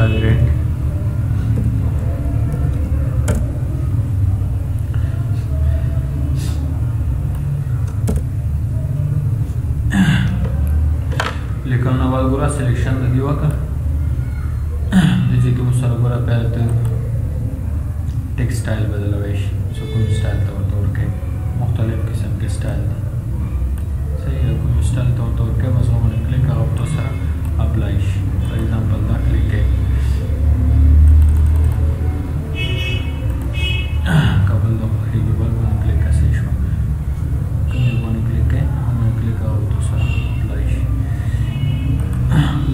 accelerate. लेकिन नवाल गोरा selection the दिवा का जैसे कि मुसर गोरा पहले तो टेक्सटाइल बदल वेश सुकून स्टाइल तौर के मुख्तलिफ किस्म के स्टाइल सही है कोई स्टाइल तौर के बस वो मैंने क्लिक करा तो सारा अप्लाइश फॉर एग्जांपल दा क्लिक है कबल दो ठीक है बल मैंने क्लिक कर सही शो कहीं मैंने क्लिक है हमने क्लिक करा तो सारा अप्लाइश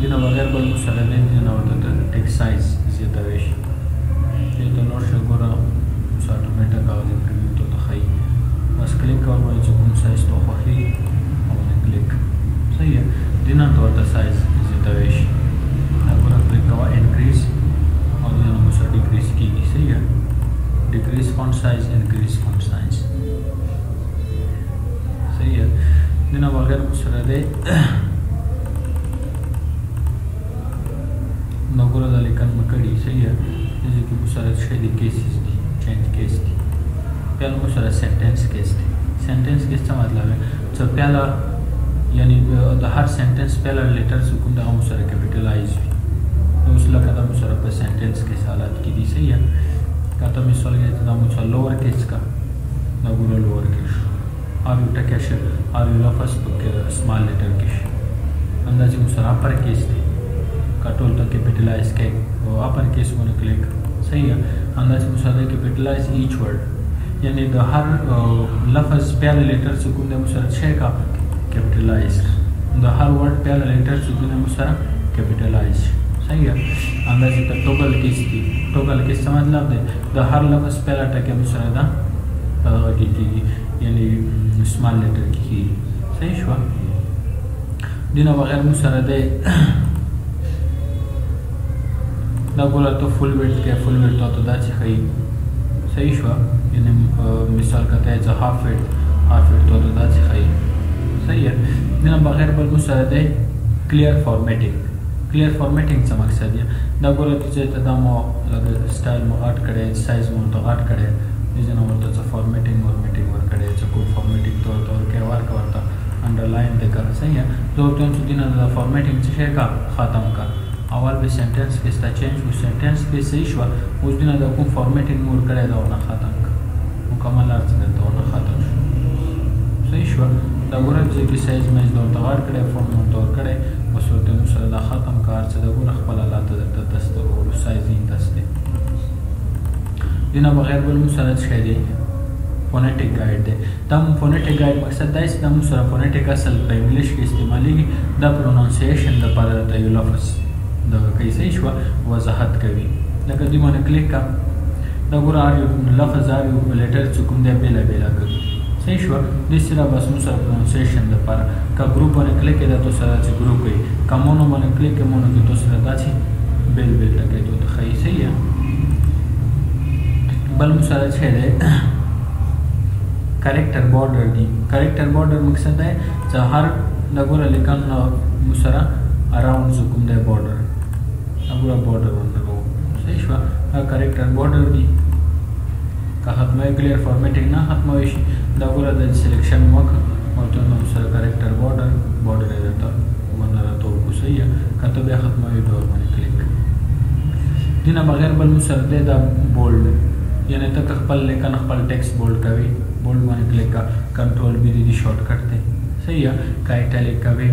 दिन वगैरह बल मुसर ने दिन और तो टेक्स्ट साइज ज्यादा वेश ये तो नोट शगोरा ऑटोमेटिक का प्रीव्यू तो तखई बस क्लिक और वो जो साइज तो होही और क्लिक सही है दिन तो साइज ज्यादा वेश अगर क्लिक करा इंक्रीज और ये मुसर डिक्रीज की सही है decrease font size increase font size सही है दिन वगैरह मुसर दे नगोरा दा लेकिन मकड़ी सही है जैसे कि मुसर शेडी केसेस दी चेंज केस दी पहला मुसर sentence case the sentence case का मतलब है तो पहला यानी हर सेंटेंस पहला लेटर सुकून दा मुसर कैपिटलाइज तो उस लगा दा मुसर पर सेंटेंस के हालत की दी सही है का तो मिसाल के दा मुसर लोअर केस का नगोरा लोअर केस और उटा कैश और लफज के स्मॉल लेटर केस अंदाजे मुसर अपर केस दी कंट्रोल तो कैपिटलाइज के वो अपर केस में क्लिक सही है अंदाज मुसर कैपिटलाइज ईच वर्ड यानी द हर लफ्ज पहले लेटर सुकून दे मुसर छः का कैपिटलाइज द हर वर्ड पहले लेटर सुकून दे मुसर कैपिटलाइज सही है अंदाज तो टोगल केस थी टोगल केस का मतलब दे द हर लफ्ज पहला टके मुसर दा की यानी स्मॉल लेटर की सही शुआ दिन वगैरह मुसर दे ना बोला तो फुल वेट तो दाची खई सही शो यानी मिसाल कहते हैं हाफ वेट तो दाची खई सही है ना बगैर बल मुसरद क्लियर फॉर्मेटिंग का मकसद है ना बोला तुझे तदामो लगे स्टाइल में ऐड करे साइज में तो ऐड करे जिसने वो तो फॉर्मेटिंग वर करे को फॉर्मेटिंग तो के वार करता अंडरलाइन देकर सही है तो तुम दिन फॉर्मेटिंग से का ख़त्म का अवल भी सेंटेंस के स्टा चेंज वो सेंटेंस के सही हुआ उस दिन अगर को फॉर्मेटिंग मोड करे तो ना ख़त्म का मुकम्मल अर्थ में तो ना ख़त्म सही हुआ दगुरा जो कि साइज में दो तगार करे फॉर्म में तो करे उस वक्त मुसर दा ख़त्म का अर्थ दगुरा खपला लाता दस्तर और साइज ही दस्ते दिन बगैर बल मुसर शेरी फोनेटिक गाइड दे तम फोनेटिक गाइड मकसद है इस दम मुसर फोनेटिक असल पे इंग्लिश के इस्तेमाली द प्रोनाउंसिएशन द पर द लफ्ज़ दगा कैसे हुआ वजाहत कभी लगा दी मैंने क्लिक का दगुरा आर लफ्ज़ आर लेटर चुकुम दे बेला कर सही हुआ दूसरा बस मुसर प्रोनाउंसिएशन द पर का ग्रुप मैंने क्लिक किया तो सारा ची ग्रुप गई का मोनो मैंने क्लिक के मोनो की तो सारा दाची बेल लगे तो खई सही है बल मुसर छे दे करेक्टर बॉर्डर मकसद है हर दगुरा लेकिन मुसरा अराउंड चुकुम दे बॉर्डर अगुरा बॉर्डर रो सही हुआ करेक्टर बॉर्डर दी का खत्म क्लियर फॉर्मेटिंग ना खत्म होइशी दगुरा द सिलेक्शन मक और तो सर करेक्टर बॉर्डर रहता वनरा तो को सही है का तो बे खत्म होई डोर में क्लिक दिन बगैर बल मुसर दे दा बोल्ड यानी तक खपल लेकिन खपल टेक्स्ट बोल्ड कभी बोल्ड में क्लिक का कंट्रोल भी दी शॉर्टकट थे सही है का इटैलिक कभी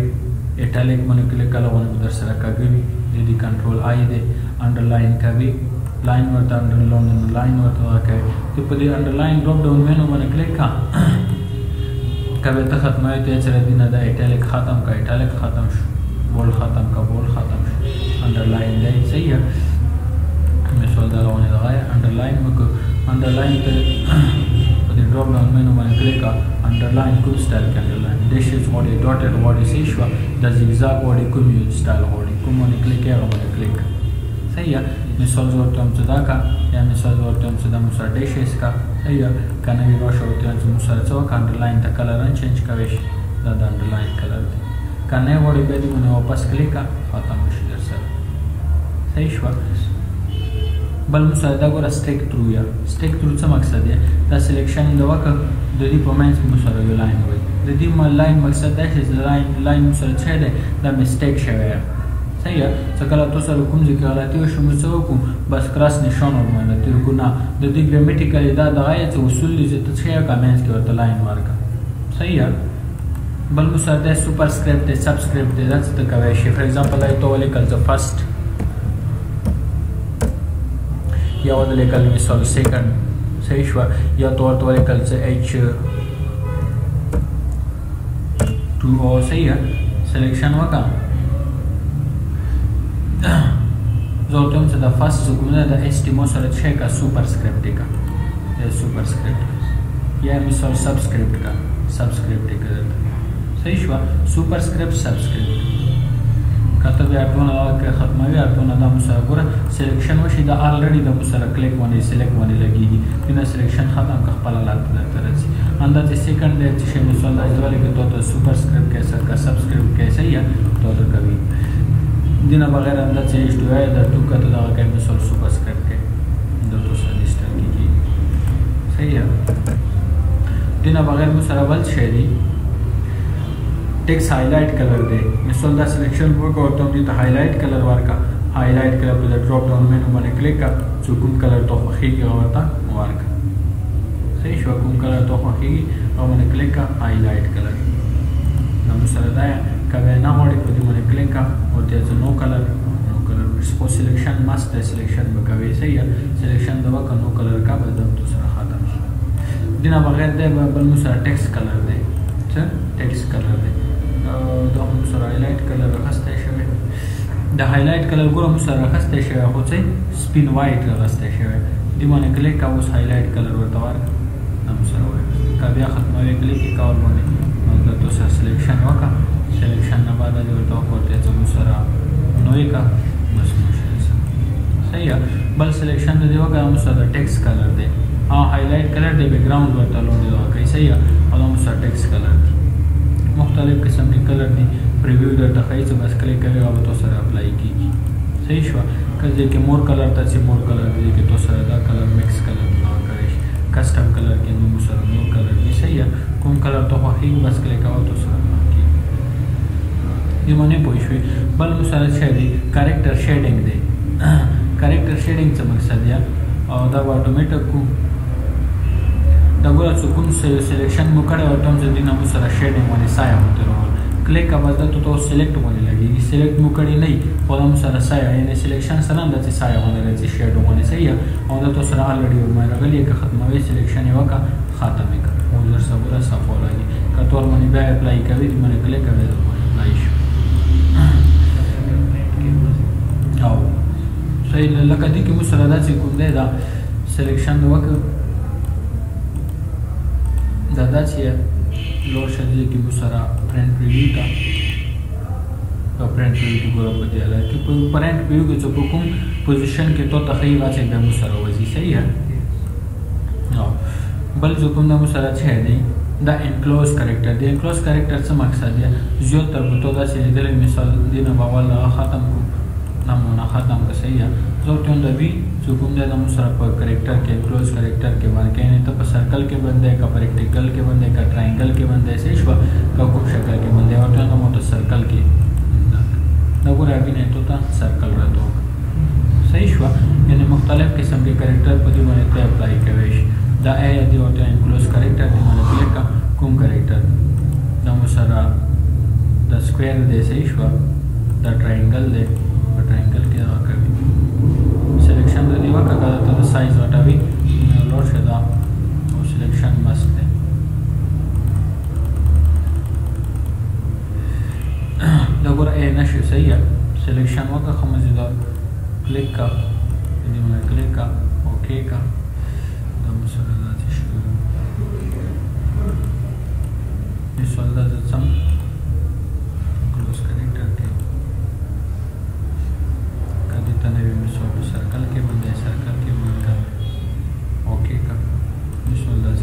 इटैलिक मन क्लिक कला वन दरसरा का भी दीदी कंट्रोल आई दे अंडरलाइन का भी लाइन वर्ता अंडरलाइन वर्ता का तो पदी अंडरलाइन ड्रॉप डाउन मेनू मन क्लिक का कभी तक खत्म है तो चले दिन दा इटैलिक खत्म बोल्ड खत्म अंडरलाइन दे सही है मैं सोल दा होने लगा है अंडरलाइन में अंडरलाइन तो पदी ड्रॉप डाउन मेनू मन क्लिक का underline good style के underline this is what a dotted what is issue the zigzag what a commute style what a commune click है और मैंने click सही है मिसाल जोर तो हम सदा का या मिसाल जोर तो हम सदा मुसर डैशेस का सही है कने भी रोश होते हैं जो मुसर चो का underline ता कलर चेंज का वेश दा underline कलर कने what a बेदी मैंने वापस click का खत्म हो صحیح شو بل مسره دا ګوره سټیک تھرو یا سټیک تھرو څه مقصد دی دا سلیکشن د وکړه د دې په منځ کې مسره یو لاین وي د دې لاین مقصد دا چې لاین مسره څه دی دا میسټیک شوی صحیح څه کله تاسو سره کوم ځای کې غلطي وشي موږ څه وکړو بس کراس نشان ورمنډه تیر کو نه د دې ګرامټیکلی دا دغه څه اصول دي چې ته څه کمنټ کې ورته لاین ورکړه صحیح بل مسره دا سوپرسکرپټ دی سبسکرپټ دی دا څه ته کوي شي فار ایگزامپل ایتو ولیکل ز فرست یا ولیکل مثال سیکنډ صحیح شو یا تو ورته ولیکل ز H2O صحیح سلیکشن وکړه زه ته د فرست کومه د HTML سره چې کا سوپرسکرپټ کا سوپرسکرپټ یا مثال سبسکرپټ کا سبسکرپټ کا صحیح شو سوپرسکرپټ سبسکرپټ کته بیا ټول هغه ختموي ټول د مسره ګوره سلیکشن وشي دا الریډي د مسره کلیک باندې سلیکټ باندې لګيږي بنا سلیکشن ختم کا خپل لات درځي انداز سیکنډ د چې مثال د ځوالي کې دوه سوپرسکرپټ کیسه کا سبسکرپټ کیسه یا تو کوي دینا بغیر انداز چې H2O د ټو کته دا کې مثال سوپرسکرپټ کې د تاسو لسټر کیږي صحیح دینا بغیر مسره بل شی دی टेक्स्ट हाईलाइट कलर दे मिसल द सिलेक्शन वर्क और तुम दी हाईलाइट कलर वर्का हाईलाइट कलर पे ड्रॉप डाउन मेनू बने क्लिक का चुकुम कलर तो खी के होता वर्क सही शो कुम कलर तो खी और बने क्लिक का हाईलाइट कलर नम सरदा कबे ना होड़ी को दी बने क्लिक का और ते नो कलर इसको सिलेक्शन मस्त है सिलेक्शन में कबे सही है सिलेक्शन दवा का नो कलर का बदम तो सरा खत्म दिना बगैर दे बल मुसरा टेक्स्ट कलर दे टेक्स्ट कलर दे دا هم سره هایلایټ کلر راخسته شوی د هایلایټ کلر ګوره هم سره راخسته شوی خو څه سپین وایټ راخسته شوی دی باندې کلیک کا اوس هایلایټ کلر ورته ورک هم سره وایي کا بیا ختموي کلیک کول باندې نو د تو سره سلیکشن وکړه سلیکشن نه بعد ورته ورته چې هم سره نوې کا بس مشکل صحیح بل سلیکشن دی وکړه هم سره ټیکسټ کلر دی هایلایټ کلر دی بیک گراوند ورته لوند دی کوي صحیح او هم سره ټیکسټ کلر دی مختلف قسم के कलर दी प्रीव्यू दर तखई से बस क्लिक करे अब तो सर अप्लाई कीगी सही शो कजे के मोर कलर त से मोर कलर दे के तो सर दा कलर मिक्स कलर ना करे कस्टम कलर के नो सर नो कलर भी सही है कोन कलर तो ही बस क्लिक आओ तो सर की ये माने पोइशवी बल मुसर शेडी कैरेक्टर शेडिंग दे कैरेक्टर शेडिंग से मकसद या और दा ऑटोमेटिक को دغه څوکون سلیکشن مو کړه او تم ځدی نو سره شیډینګ باندې سایه وته کلیک کا بس ته سلیکټ باندې لګي سلیکټ مو کړی نه او تم سره سایه یعنی سلیکشن سره د سایه باندې راځي شیډو باندې صحیح او د تو سره الریډي ورمای راغلی که ختموي سلیکشن یو کا ختمه کړ او زر صبره صفو لګي کټور باندې بیا اپلای کوي د باندې کلیک کوي اپلای شو او صحیح لکه دې کې مو سره دا چې کوم دی دا سلیکشن وکړه दादा चाहिए लोड शरीर की मुसरा प्रिंट प्रीव्यू का तो प्रिंट प्रीव्यू की गोरा बदला कि प्रिंट प्रीव्यू के जो कुम पोजीशन के तो तखरीब आ चाहिए मुसरा वजी सही है बल जो कुम ना मुसरा छे नहीं the enclose character the enclose character से मकसद है जो तरबतो दा से दिल मिसाल दिन बावल खत्म को नमूना खत्म का सही है जो तुम दबी जो कुम दे ना मुसरा पर कैरेक्टर के क्लोज कैरेक्टर के बारे कहने तो सर्कल के बंदे का रेक्टेंगल के बंदे का ट्रायंगल के बंदे से का कुछ शक्ल के बंदे और तो मोटर सर्कल के नगुर अभी नहीं तो था सर्कल रहता होगा सही शवा यानी मुख्तलिफ किस्म के कैरेक्टर पर दिमाग पे अप्लाई करेश द ए यदि होता है क्लोज कैरेक्टर दिमाग क्लिक का कुम character the Musra the square दे सही शवा द ट्रायंगल दे ट्रायंगल के कभी सिलेक्शन दे दिवा का तो साइज हटावी लोड शदा और सिलेक्शन मस्त है लगोर ए नशे सही है सिलेक्शन वका खमजदा क्लिक का यदि मैं क्लिक का ओके का तो मुसलदा शुरू ये सोल्दा सम क्लोज कनेक्टर के कदी तने भी मिसो